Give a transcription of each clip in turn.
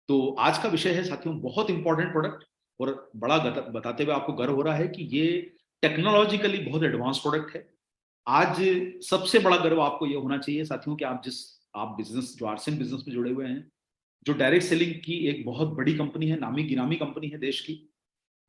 तो आज का विषय है साथियों बहुत इंपॉर्टेंट प्रोडक्ट, और बड़ा बताते हुए आपको गर्व हो रहा है कि ये टेक्नोलॉजिकली बहुत एडवांस प्रोडक्ट है। आज सबसे बड़ा गर्व आपको ये होना चाहिए साथियों कि आप बिजनेस जो आरसीएम बिजनेस में जुड़े हुए हैं, जो डायरेक्ट सेलिंग की एक बहुत बड़ी कंपनी है, नामी गिरामी कंपनी है देश की।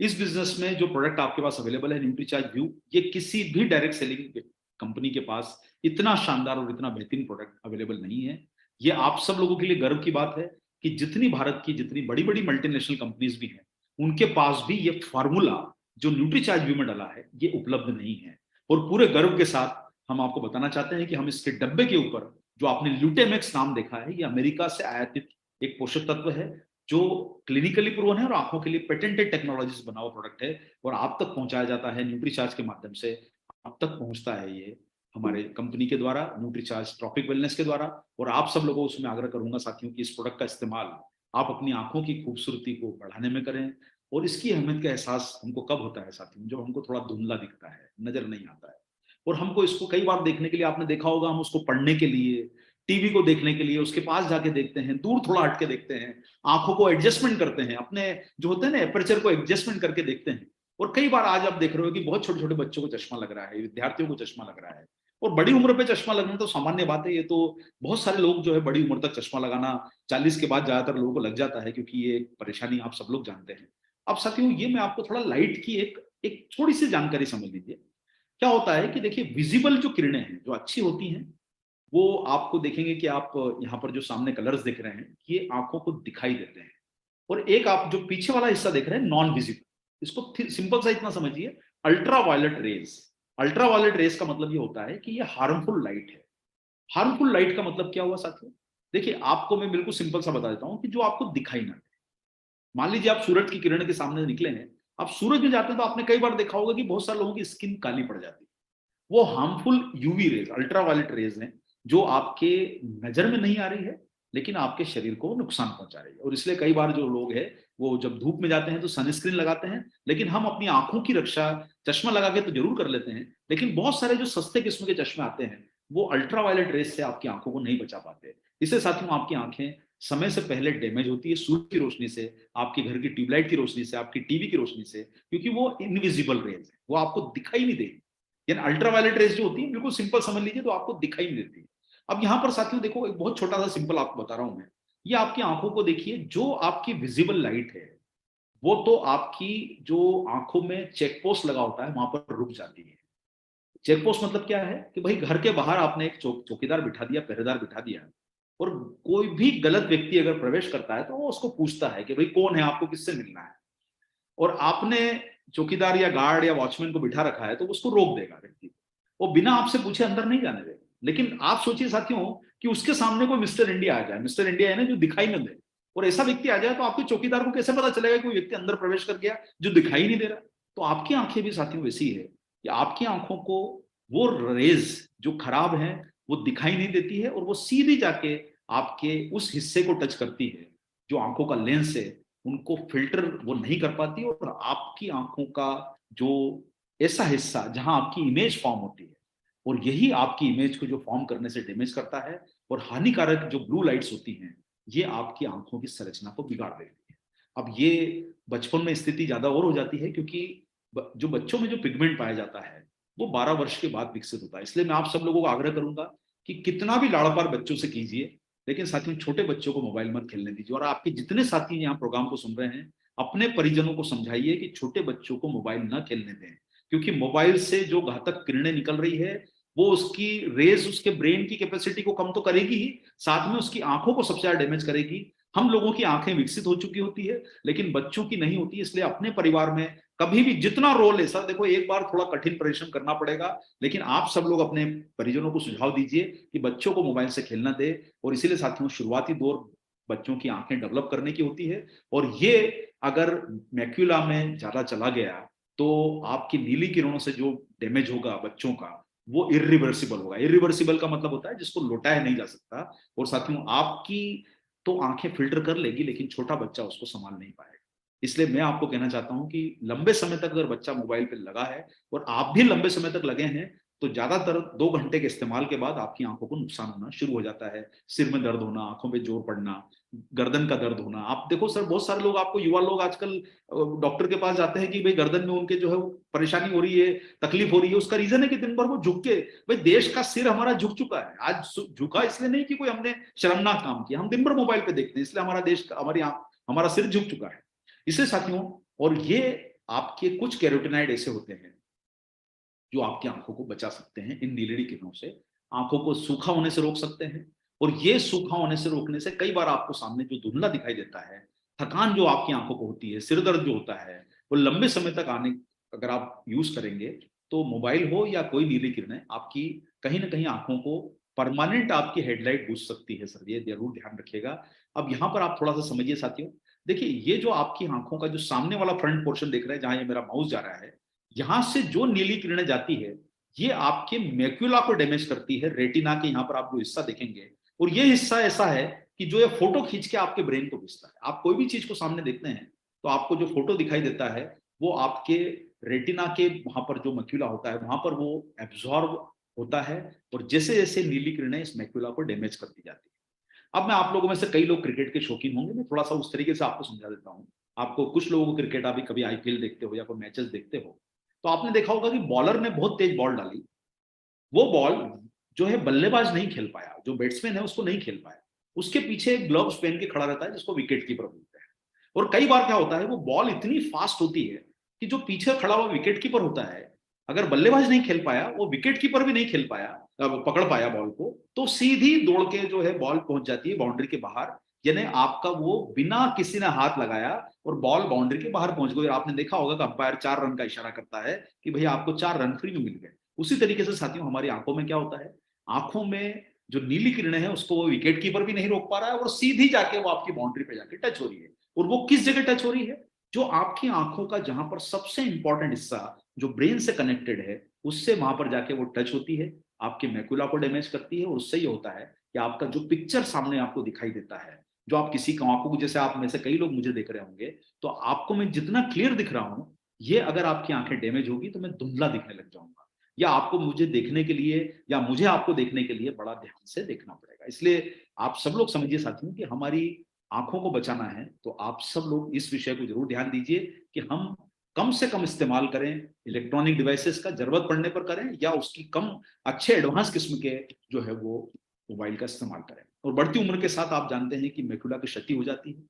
इस बिजनेस में जो प्रोडक्ट आपके पास अवेलेबल है न्यूट्रीचार्ज व्यू, ये किसी भी डायरेक्ट सेलिंग कंपनी के पास इतना शानदार और इतना बेहतरीन प्रोडक्ट अवेलेबल नहीं है। ये आप सब लोगों के लिए गर्व की बात है कि जितनी भारत की जितनी बड़ी बड़ी मल्टीनेशनल कंपनीज भी हैं, उनके पास भी ये फार्मूला जो न्यूट्रीचार्ज व्यू में डाला है ये उपलब्ध नहीं है। और पूरे गर्व के साथ हम आपको बताना चाहते हैं कि हम इसके डब्बे के ऊपर जो आपने ल्यूटेमेक्स नाम देखा है, ये अमेरिका से आयातित एक पोषक तत्व है जो क्लिनिकली प्रूवन है और आंखों के लिए पेटेंटेड टेक्नोलॉजी बना हुआ प्रोडक्ट है, और आप तक पहुंचाया जाता है न्यूट्रीचार्ज के माध्यम से। आप तक पहुंचता है ये हमारे कंपनी के द्वारा, न्यूट्रीचार्ज ट्रॉपिक वेलनेस के द्वारा। और आप सब लोगों को उसमें आग्रह करूंगा साथियों कि इस प्रोडक्ट का इस्तेमाल आप अपनी आंखों की खूबसूरती को बढ़ाने में करें। और इसकी अहमियत का एहसास हमको कब होता है साथियों, जब हमको थोड़ा धुंधला दिखता है, नजर नहीं आता है। और हमको इसको कई बार देखने के लिए, आपने देखा होगा, हम उसको पढ़ने के लिए, टीवी को देखने के लिए उसके पास जाके देखते हैं, दूर थोड़ा हट के देखते हैं, आंखों को एडजस्टमेंट करते हैं, अपने जो होते हैं ना एपर्चर को एडजस्टमेंट करके देखते हैं। और कई बार आज आप देख रहे हो कि बहुत छोटे छोटे बच्चों को चश्मा लग रहा है, विद्यार्थियों को चश्मा लग रहा है। और बड़ी उम्र पे चश्मा लगना तो सामान्य बात है, ये तो बहुत सारे लोग जो है बड़ी उम्र तक चश्मा लगाना, 40 के बाद ज्यादातर लोगों को लग जाता है, क्योंकि ये परेशानी आप सब लोग जानते हैं। अब साथियों ये मैं आपको थोड़ा लाइट की एक एक थोड़ी सी जानकारी समझ लीजिए। क्या होता है कि देखिए, विजिबल जो किरणें हैं जो अच्छी होती हैं, वो आपको देखेंगे कि आप यहाँ पर जो सामने कलर्स दिख रहे हैं ये आंखों को दिखाई देते हैं। और एक आप जो पीछे वाला हिस्सा देख रहे हैं नॉन विजिबल, इसको सिंपल सा इतना समझिए, ultra violet rays. Ultra violet rays का मतलब ये होता है कि ये हार्मफुल लाइट है। हार्मफुल लाइट का मतलब क्या हुआ साथियों? देखिए, आपको मैं बिल्कुल सिंपल सा बता देता हूं कि जो आपको दिखाई ना दे। मान लीजिए आप सूरज की किरण के सामने निकले हैं, आप सूरज में जाते हैं तो आपने कई बार देखा होगा कि बहुत सारे लोगों की स्किन काली पड़ जाती है। वो harmful UV rays, ultraviolet rays हैं, जो आपके नजर में नहीं आ रही है लेकिन आपके शरीर को नुकसान पहुंचा रही है। और इसलिए कई बार जो लोग हैं वो जब धूप में जाते हैं तो सनस्क्रीन लगाते हैं, लेकिन हम अपनी आंखों की रक्षा चश्मा लगा के तो जरूर कर लेते हैं, लेकिन बहुत सारे जो सस्ते किस्म के चश्मे आते हैं वो अल्ट्रावायलेट रेज से आपकी आंखों को नहीं बचा पाते। इससे साथियों आपकी आंखें समय से पहले डैमेज होती है, सूर्य की रोशनी से, आपके घर की ट्यूबलाइट की रोशनी से, आपकी टीवी की रोशनी से, क्योंकि वो इनविजिबल रेज है, वो आपको दिखाई नहीं देगी। यानी अल्ट्रावायलेट रेज जो होती है बिल्कुल सिंपल समझ लीजिए, तो आपको दिखाई नहीं देती है। अब यहां पर साथियों देखो, एक बहुत छोटा सा सिंपल आपको बता रहा हूं मैं। ये आपकी आंखों को देखिए, जो आपकी विजिबल लाइट है वो तो आपकी जो आंखों में चेक पोस्ट लगा होता है वहां पर रुक जाती है। चेक पोस्ट मतलब क्या है कि भाई घर के बाहर आपने एक चौकीदार बिठा दिया, पहरेदार बिठा दिया, और कोई भी गलत व्यक्ति अगर प्रवेश करता है तो वो उसको पूछता है कि भाई कौन है, आपको किससे मिलना है। और आपने चौकीदार या गार्ड या वॉचमैन को बिठा रखा है तो उसको रोक देगा व्यक्ति, वो बिना आपसे पूछे अंदर नहीं जाने देगा। लेकिन आप सोचिए साथियों कि उसके सामने कोई मिस्टर इंडिया आ जाए, मिस्टर इंडिया है ना जो दिखाई न दे, और ऐसा व्यक्ति आ जाए, तो आपके चौकीदार को कैसे पता चलेगा कि कोई व्यक्ति अंदर प्रवेश कर गया जो दिखाई नहीं दे रहा? तो आपकी आंखें भी साथियों वैसी है कि आपकी आंखों को वो रेज जो खराब है वो दिखाई नहीं देती है, और वो सीधी जाके आपके उस हिस्से को टच करती है जो आंखों का लेंस है, उनको फिल्टर वो नहीं कर पाती, और आपकी आंखों का जो ऐसा हिस्सा जहां आपकी इमेज फॉर्म होती है, और यही आपकी इमेज को जो फॉर्म करने से डैमेज करता है, और हानिकारक जो ब्लू लाइट्स होती हैं ये आपकी आंखों की संरचना को बिगाड़ देती है। अब ये बचपन में स्थिति ज्यादा और हो जाती है, क्योंकि जो बच्चों में जो पिगमेंट पाया जाता है वो 12 वर्ष के बाद विकसित होता है। इसलिए मैं आप सब लोगों को आग्रह करूंगा कि कितना भी लाड़ प्यार बच्चों से कीजिए, लेकिन साथियों छोटे बच्चों को मोबाइल मत खेलने दीजिए। और आपके जितने साथी यहाँ प्रोग्राम को सुन रहे हैं, अपने परिजनों को समझाइए कि छोटे बच्चों को मोबाइल न खेलने दें, क्योंकि मोबाइल से जो घातक किरणें निकल रही है वो उसकी रेज उसके ब्रेन की कैपेसिटी को कम तो करेगी ही, साथ में उसकी आंखों को सबसे ज्यादा डैमेज करेगी। हम लोगों की आंखें विकसित हो चुकी होती है लेकिन बच्चों की नहीं होती। इसलिए अपने परिवार में कभी भी जितना रोल है सर, देखो एक बार थोड़ा कठिन परिश्रम करना पड़ेगा, लेकिन आप सब लोग अपने परिजनों को सुझाव दीजिए कि बच्चों को मोबाइल से खेलना दे। और इसीलिए साथियों शुरुआती दौर बच्चों की आंखें डेवलप करने की होती है, और ये अगर मैक्यूला में ज्यादा चला गया तो आपकी नीली किरणों से जो डैमेज होगा बच्चों का वो इरिवर्सिबल होगा। इरिवर्सिबल का मतलब होता है जिसको लौटाया नहीं जा सकता। और साथियों आपकी तो आंखें फिल्टर कर लेगी लेकिन छोटा बच्चा उसको संभाल नहीं पाएगा। इसलिए मैं आपको कहना चाहता हूं कि लंबे समय तक अगर बच्चा मोबाइल पे लगा है और आप भी लंबे समय तक लगे हैं, तो ज्यादातर 2 घंटे के इस्तेमाल के बाद आपकी आंखों को नुकसान होना शुरू हो जाता है। सिर में दर्द होना, आंखों में जोर पड़ना, गर्दन का दर्द होना। आप देखो सर, बहुत सारे लोग, आपको युवा लोग आजकल डॉक्टर के पास जाते हैं कि भाई गर्दन में उनके जो है परेशानी हो रही है, तकलीफ हो रही है। उसका रीजन है कि दिन भर वो झुक के, भाई देश का सिर हमारा झुक चुका है। आज झुका इसलिए नहीं कि कोई हमने शर्मनाक काम किया, हम दिन भर मोबाइल पे देखते हैं, इसलिए हमारा देश, हमारा सिर झुक चुका है। इसलिए साथियों, और ये आपके कुछ कैरोटिनॉइड ऐसे होते हैं जो आपकी आंखों को बचा सकते हैं इन नीलड़ी किरणों से, आंखों को सूखा होने से रोक सकते हैं। और ये सूखा होने से रोकने से कई बार आपको सामने जो धुंधला दिखाई देता है, थकान जो आपकी आंखों को होती है, सिर दर्द जो होता है, वो लंबे समय तक आने, अगर आप यूज करेंगे तो मोबाइल हो या कोई नीली किरणें आपकी कहीं ना कहीं आंखों को परमानेंट आपकी हेडलाइट बुझ सकती है सर, ये जरूर ध्यान रखिएगा। अब यहाँ पर आप थोड़ा सा समझिए साथियों, देखिए ये जो आपकी आंखों का जो सामने वाला फ्रंट पोर्शन देख रहे हैं, जहां ये मेरा माउस जा रहा है, यहां से जो नीली किरणें जाती है, ये आपके मैक्यूला को डैमेज करती है, रेटिना के यहाँ पर आप जो हिस्सा देखेंगे। और ये हिस्सा ऐसा है कि जो ये फोटो खींच के आपके ब्रेन को भेजता है। आप कोई भी चीज को सामने देखते हैं तो आपको जो फोटो दिखाई देता है वो आपके रेटिना के वहां पर जो मैक्यूला होता है वहां पर वो एब्जॉर्ब होता है, और जैसे जैसे नीली किरणें इस मैक्यूला को डैमेज करती जाती है। अब मैं आप लोगों में से कई लोग क्रिकेट के शौकीन होंगे, मैं थोड़ा सा उस तरीके से आपको समझा देता हूँ। आपको कुछ लोगों को क्रिकेट, अभी कभी आईपीएल देखते हो या कोई मैचेस देखते हो, तो आपने देखा होगा कि बॉलर ने बहुत तेज बॉल डाली, वो बॉल जो है बल्लेबाज नहीं खेल पाया, जो बैट्समैन है उसको नहीं खेल पाया। उसके पीछे एक ग्लव्स पहन के खड़ा रहता है जिसको विकेट कीपर बोलते हैं। और कई बार क्या होता है, वो बॉल इतनी फास्ट होती है कि जो पीछे खड़ा हुआ विकेट कीपर होता है, अगर बल्लेबाज नहीं खेल पाया, वो विकेट कीपर भी नहीं खेल पाया, पकड़ पाया बॉल को, तो सीधी दौड़ के जो है बॉल पहुंच जाती है बाउंड्री के बाहर। यानी आपका वो बिना किसी ने हाथ लगाया और बॉल बाउंड्री के बाहर पहुंच गई। आपने देखा होगा कि अंपायर 4 रन का इशारा करता है कि भैया आपको 4 रन फ्री में मिल गए। उसी तरीके से साथियों हमारी आंखों में क्या होता है, आंखों में जो नीली किरणें हैं उसको वो विकेट कीपर भी नहीं रोक पा रहा है, और सीधी जाके वो आपकी बाउंड्री पे जाके टच हो रही है। और वो किस जगह टच हो रही है, जो आपकी आंखों का जहां पर सबसे इंपॉर्टेंट हिस्सा जो ब्रेन से कनेक्टेड है, उससे वहां पर जाके वो टच होती है, आपके मैकुला को डैमेज करती है। और उससे ये होता है कि आपका जो पिक्चर सामने आपको दिखाई देता है, जो आप किसी आंखों को, जैसे आप में से कई लोग मुझे देख रहे होंगे, तो आपको मैं जितना क्लियर दिख रहा हूं, ये अगर आपकी आंखें डैमेज होगी तो मैं धुंधला दिखने लग जाऊंगा, या आपको मुझे देखने के लिए, या मुझे आपको देखने के लिए बड़ा ध्यान से देखना पड़ेगा। इसलिए आप सब लोग समझिए साथियों कि हमारी आंखों को बचाना है तो आप सब लोग इस विषय को जरूर ध्यान दीजिए कि हम कम से कम इस्तेमाल करें इलेक्ट्रॉनिक डिवाइसेस का, जरूरत पड़ने पर करें, या उसकी कम अच्छे एडवांस किस्म के जो है वो मोबाइल का इस्तेमाल करें। और बढ़ती उम्र के साथ आप जानते हैं कि मैकुला की क्षति हो जाती है,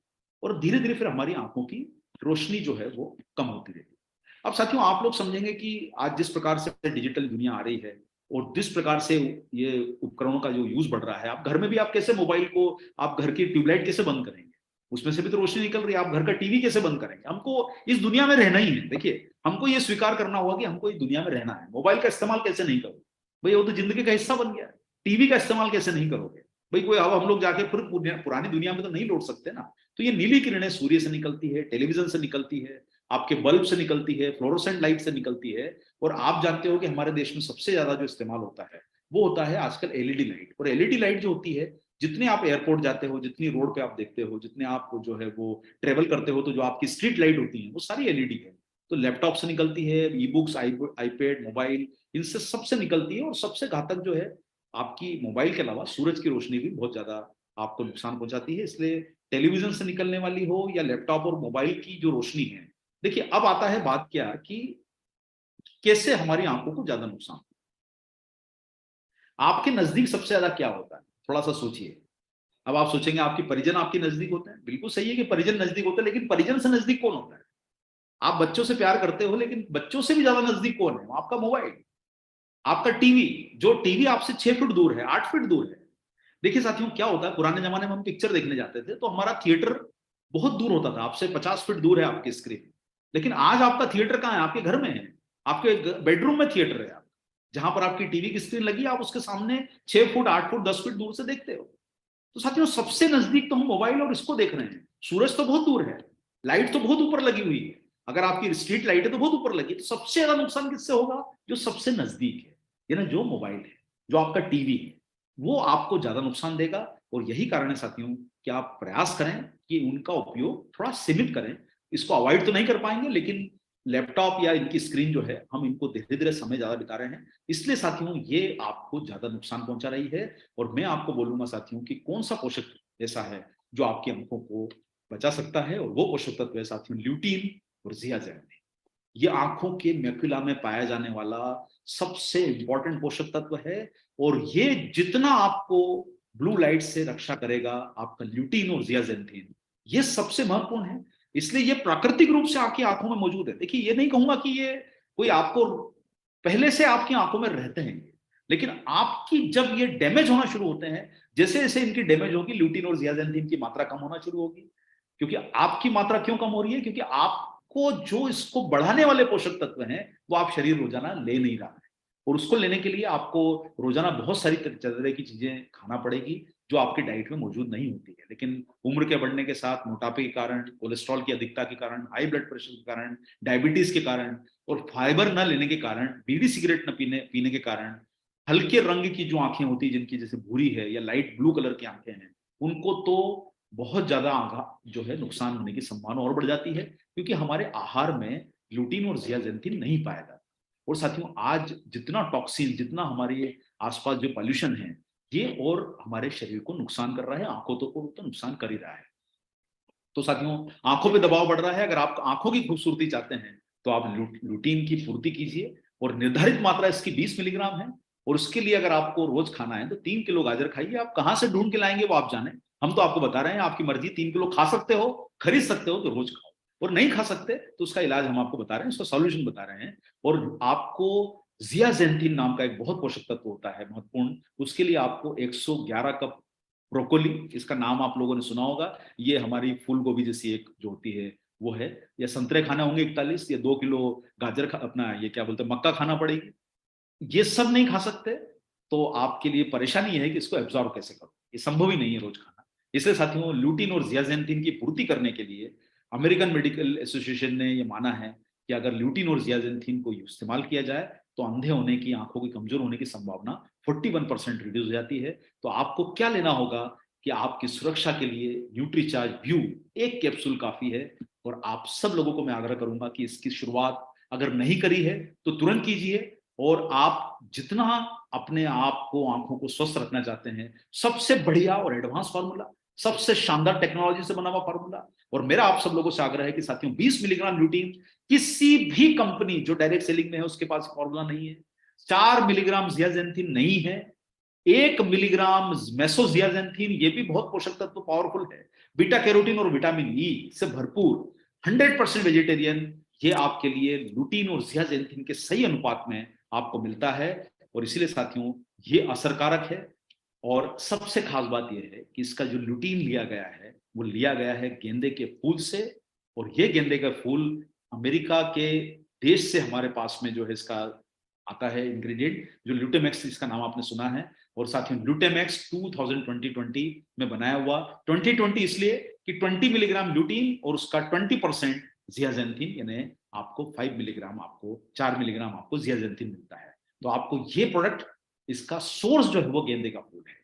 और धीरे धीरे फिर हमारी आंखों की रोशनी जो है वो कम होती रहती है। अब साथियों आप लोग समझेंगे कि आज जिस प्रकार से डिजिटल दुनिया आ रही है और जिस प्रकार से ये उपकरणों का जो यूज बढ़ रहा है, आप घर में भी आप कैसे मोबाइल को, आप घर की ट्यूबलाइट कैसे बंद करेंगे, उसमें से भी तो रोशनी निकल रही है। आप घर का टीवी कैसे बंद करेंगे? हमको इस दुनिया में रहना ही है। देखिए हमको ये स्वीकार करना होगा कि हमको इस दुनिया में रहना है। मोबाइल का इस्तेमाल कैसे नहीं करोगे भाई, वो तो जिंदगी का हिस्सा बन गया है। टीवी का इस्तेमाल कैसे नहीं करोगे भाई, कोई अब हम लोग जाके फिर पुरानी दुनिया में तो नहीं लौट सकते ना। तो ये नीली किरणें सूर्य से निकलती है, टेलीविजन से निकलती है, आपके बल्ब से निकलती है, फ्लोरोसेंट लाइट से निकलती है। और आप जानते हो कि हमारे देश में सबसे ज्यादा जो इस्तेमाल होता है वो होता है आजकल एलईडी लाइट। और एलईडी लाइट जो होती है, जितने आप एयरपोर्ट जाते हो, जितनी रोड पे आप देखते हो, जितने आप जो है वो ट्रेवल करते हो, तो जो आपकी स्ट्रीट लाइट होती है वो सारी एलईडी है। तो लैपटॉप से निकलती है, ई बुक्स, आईपैड, मोबाइल, इनसे सबसे निकलती है। और सबसे घातक जो है आपकी मोबाइल के अलावा सूरज की रोशनी भी बहुत ज्यादा आपको नुकसान पहुंचाती है। इसलिए टेलीविजन से निकलने वाली हो या लैपटॉप और मोबाइल की जो रोशनी है, देखिए अब आता है बात क्या कि कैसे हमारी आंखों को ज्यादा नुकसान। आपके नजदीक सबसे ज्यादा क्या होता है, थोड़ा सा सोचिए। अब आप सोचेंगे आपके परिजन आपके नजदीक होते हैं, बिल्कुल सही है कि परिजन नजदीक होते हैं, लेकिन परिजन से नजदीक कौन होता है? आप बच्चों से प्यार करते हो, लेकिन बच्चों से भी ज्यादा नजदीक कौन है? आपका मोबाइल, आपका टीवी। जो टीवी आपसे 6 फीट दूर है, 8 फीट दूर है। देखिए साथियों क्या होता है, पुराने जमाने में हम पिक्चर देखने जाते थे तो हमारा थिएटर बहुत दूर होता था, आपसे 50 फीट दूर है आपकी स्क्रीन। लेकिन आज आपका थिएटर कहाँ है? आपके घर में है, आपके बेडरूम में थिएटर है। आप जहां पर आपकी टीवी की स्क्रीन लगी, आप उसके सामने 6 फुट, 8 फुट, 10 फीट दूर से देखते हो। तो साथियों सबसे नजदीक तो हम मोबाइल और इसको देख रहे हैं। सूरज तो बहुत दूर है, लाइट तो बहुत ऊपर लगी हुई है, अगर आपकी स्ट्रीट लाइट है तो बहुत ऊपर लगी। तो सबसे ज्यादा नुकसान किससे होगा? जो सबसे नजदीक है, ये ना, जो मोबाइल है, जो आपका टीवी है, वो आपको ज्यादा नुकसान देगा। और यही कारण है साथियों कि आप प्रयास करें कि उनका उपयोग थोड़ा सीमित करें। इसको अवॉइड तो नहीं कर पाएंगे, लेकिन लैपटॉप या इनकी स्क्रीन जो है, हम इनको धीरे धीरे समय ज्यादा बिता रहे हैं, इसलिए साथियों ये आपको ज्यादा नुकसान पहुंचा रही है। और मैं आपको बोलूंगा साथियों कि कौन सा पोषक ऐसा है जो आपकी आंखों को बचा सकता है, और वो पोषक तत्व है साथियों ल्यूटीन और जियाजेंथिन। ये आंखों के मैक्युला में पाया जाने वाला सबसे इंपॉर्टेंट पोषक तत्व है, और ये जितना आपको ब्लू लाइट से रक्षा करेगा, आपका ल्यूटीन और जियाजेंथिन, ये सबसे महत्वपूर्ण है। इसलिए ये प्राकृतिक रूप से आपकी आंखों में मौजूद है। देखिए, ये नहीं कहूंगा कि ये कोई आपको पहले से आपकी आंखों में रहते हैं, लेकिन आपकी जब ये डैमेज होना शुरू होते हैं, जैसे जैसे इनकी डैमेज होगी, ल्यूटीन और जियाजेंथिन की मात्रा कम होना शुरू होगी। क्योंकि आपकी मात्रा क्यों कम हो रही है? क्योंकि आपको जो इसको बढ़ाने वाले पोषक तत्व हैं वो आप शरीर रोजाना ले नहीं रहा है, और उसको लेने के लिए आपको रोजाना बहुत सारी तरह की चीजें खाना पड़ेगी जो आपकी डाइट में मौजूद नहीं होती है। लेकिन उम्र के बढ़ने के साथ, मोटापे के कारण, कोलेस्ट्रॉल की अधिकता के कारण, हाई ब्लड प्रेशर के कारण, डायबिटीज के कारण, और फाइबर न लेने के कारण, बीड़ी सिगरेट न पीने के कारण, हल्के रंग की जो आंखें होती है जिनकी जैसे भूरी है या लाइट ब्लू कलर की आंखें हैं, उनको तो बहुत ज्यादा आंखा जो है नुकसान होने की संभावना और बढ़ जाती है, क्योंकि हमारे आहार में ग्लूटीन और जियाजेंथिन नहीं पाया जाता। और साथियों, आज जितना टॉक्सिन, जितना हमारे आसपास जो पॉल्यूशन है, ये और हमारे शरीर को नुकसान कर रहा है, आंखों को तो नुकसान कर ही रहा है। तो साथियों, आंखों पे दबाव बढ़ रहा है, अगर आप आंखों की खूबसूरती चाहते हैं तो आप लुटीन की पूर्ति कीजिए, और निर्धारित मात्रा इसकी 20 मिलीग्राम है। और उसके लिए अगर आपको रोज खाना है तो 3 किलो गाजर खाइए। आप कहां से ढूंढ के लाएंगे वो आप जाने, हम तो आपको बता रहे हैं, आपकी मर्जी। 3 किलो खा सकते हो, खरीद सकते हो तो रोज खाओ, और नहीं खा सकते तो उसका इलाज हम आपको बता रहे हैं, उसका सॉल्यूशन बता रहे हैं। और आपको जियाजेंथिन नाम का एक बहुत पोषक तत्व होता है महत्वपूर्ण, उसके लिए आपको 111 कप ब्रोकोली, इसका नाम आप लोगों ने सुना होगा, ये हमारी फूल गोभी जैसी एक जो होती है वो है, या संतरे खाने होंगे 41, या 2 किलो गाजर अपना ये क्या बोलते हैं मक्का खाना पड़ेगी। ये सब नहीं खा सकते तो आपके लिए परेशानी है कि इसको एब्जॉर्ब कैसे करो, ये संभव ही नहीं है रोज खाना। इसलिए साथियों, लूटिन और जियाजेंथिन की पूर्ति करने के लिए अमेरिकन मेडिकल एसोसिएशन ने यह माना है कि अगर ल्यूटिन और जियाजेंथिन को इस्तेमाल किया जाए तो अंधे होने की, आंखों की कमजोर होने की संभावना 41% रिड्यूस हो जाती है। तो आपको क्या लेना होगा कि आपकी सुरक्षा के लिए न्यूट्रीचार्ज व्यू एक कैप्सूल काफी है। और आप सब लोगों को मैं आग्रह करूंगा कि इसकी शुरुआत अगर नहीं करी है तो तुरंत कीजिए। और आप जितना अपने आप को, आंखों को स्वस्थ रखना चाहते हैं, सबसे बढ़िया और एडवांस फार्मूला, सबसे शानदार टेक्नोलॉजी से बना हुआ फार्मूला। और मेरा आप सब लोगों से आग्रह है कि साथियों, 20 मिलीग्राम ल्यूटीन किसी भी कंपनी जो डायरेक्ट सेलिंग में है उसके पास फॉर्मूला नहीं है। 4 मिलीग्राम जियाजेंथिन नहीं है। 1 मिलीग्राम मेसोजियाजेंथिन, ये भी बहुत पोषक तत्व पावरफुल है, बीटा कैरोटीन और विटामिन ई से भरपूर, 100% वेजिटेरियन, ये आपके लिए लुटीन और जियाजेंथिन के सही अनुपात में आपको मिलता है। और इसीलिए साथियों, ये असरकारक है। और सबसे खास बात यह है कि इसका जो लुटीन लिया गया है वो लिया गया है गेंदे के फूल से। और ये गेंदे का फूल अमेरिका के देश से हमारे पास में जो है इसका आता है इंग्रेडिएंट, जो ल्यूटेमैक्स, इसका नाम आपने सुना है। और साथ ही ल्यूटेमैक्स 2020 में बनाया हुआ, 2020 इसलिए कि 20 मिलीग्राम ल्यूटीन और उसका 20% जियाजेंथिन, यानी आपको 5 मिलीग्राम, आपको 4 मिलीग्राम आपको जियाजेंथिन मिलता है। तो आपको ये प्रोडक्ट, इसका सोर्स जो है वो गेंदे का फूल है।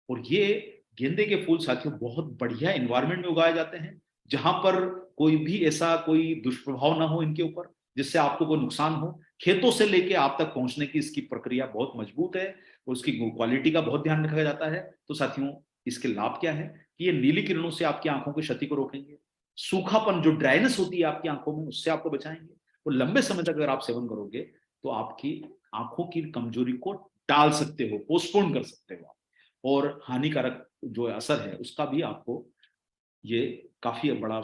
और ये गेंदे के फूल साथियों बहुत बढ़िया एनवायरनमेंट में उगाए जाते हैं, जहां पर कोई भी ऐसा कोई दुष्प्रभाव ना हो इनके ऊपर, जिससे आपको कोई नुकसान हो। खेतों से लेके आप तक पहुंचने की इसकी प्रक्रिया बहुत मजबूत है, और उसकी क्वालिटी का बहुत ध्यान रखा जाता है। तो साथियों, इसके लाभ क्या है कि ये नीली किरणों से आपकी आंखों की क्षति को रोकेंगे, सूखापन, जो ड्राइनेस होती है आपकी आंखों में, उससे आपको बचाएंगे। और लंबे समय तक अगर आप सेवन करोगे तो आपकी आंखों की कमजोरी को टाल सकते हो, पोस्टपोन कर सकते हो आप। और हानिकारक जो असर है उसका भी आपको ये काफी बड़ा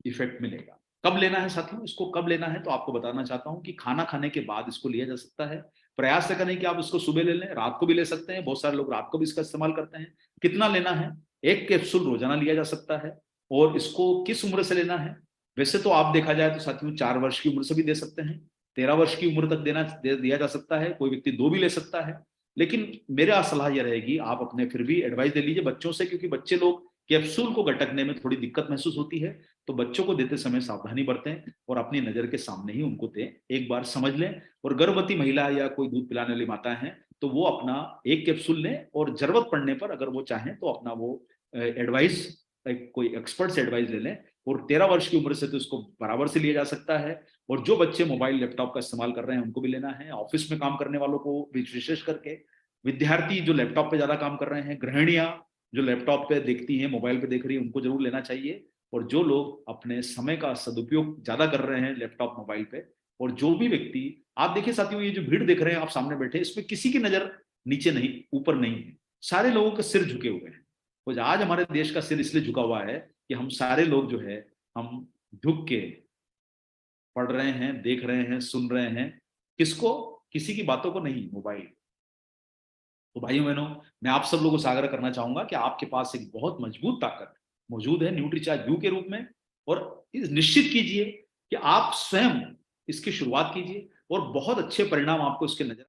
इफेक्ट मिलेगा। कब लेना है साथियों, इसको कब लेना है तो आपको बताना चाहता हूं कि खाना खाने के बाद इसको लिया जा सकता है। प्रयास से करें कि आप इसको सुबह ले लें, रात को भी ले सकते हैं, बहुत सारे लोग रात को भी इसका इस्तेमाल करते हैं। कितना लेना है? 1 कैप्सूल रोजाना लिया जा सकता है। और इसको किस उम्र से लेना है? वैसे तो आप देखा जाए तो साथियों 4 वर्ष की उम्र से भी दे सकते हैं, 13 वर्ष की उम्र तक दिया जा सकता है, कोई व्यक्ति 2 भी ले सकता है। लेकिन मेरा सलाह यह रहेगी, आप अपने फिर भी एडवाइस ले लीजिए बच्चों से, क्योंकि बच्चे लोग कैप्सूल को गटकने में थोड़ी दिक्कत महसूस होती है। तो बच्चों को देते समय सावधानी बरतें और अपनी नजर के सामने ही उनको दें, एक बार समझ लें। और गर्भवती महिला या कोई दूध पिलाने वाली माता है तो वो अपना 1 कैप्सूल लें, और जरूरत पड़ने पर अगर वो चाहें तो अपना वो एडवाइस एक कोई एक्सपर्ट से एडवाइस ले लें, और 13 वर्ष की उम्र से तो इसको बराबर से लिया जा सकता है। और जो बच्चे मोबाइल लैपटॉप का इस्तेमाल कर रहे हैं उनको भी लेना है, ऑफिस में काम करने वालों को विशेष करके, विद्यार्थी जो लैपटॉप पे ज्यादा काम कर रहे हैं, गृहिणियां जो लैपटॉप पे देखती हैं, मोबाइल पे देख रही है, उनको जरूर लेना चाहिए। और जो लोग अपने समय का सदुपयोग ज्यादा कर रहे हैं लैपटॉप मोबाइल पे, और जो भी व्यक्ति, आप देखिए साथियों, ये जो भीड़ देख रहे हैं आप सामने बैठे, इसमें किसी की नजर नीचे नहीं, ऊपर नहीं है, सारे लोगों के सिर झुके हुए हैं। तो आज हमारे देश का सिर इसलिए झुका हुआ है कि हम सारे लोग जो है, हम झुक के पढ़ रहे हैं, देख रहे हैं, सुन रहे हैं, किसको? किसी की बातों को नहीं, मोबाइल। तो भाइयों बहनों, मैं आप सब लोगों से आग्रह करना चाहूंगा कि आपके पास एक बहुत मजबूत ताकत मौजूद है न्यूट्रीचार्ज यू के रूप में, और निश्चित कीजिए कि आप स्वयं इसकी शुरुआत कीजिए, और बहुत अच्छे परिणाम आपको इसके नजर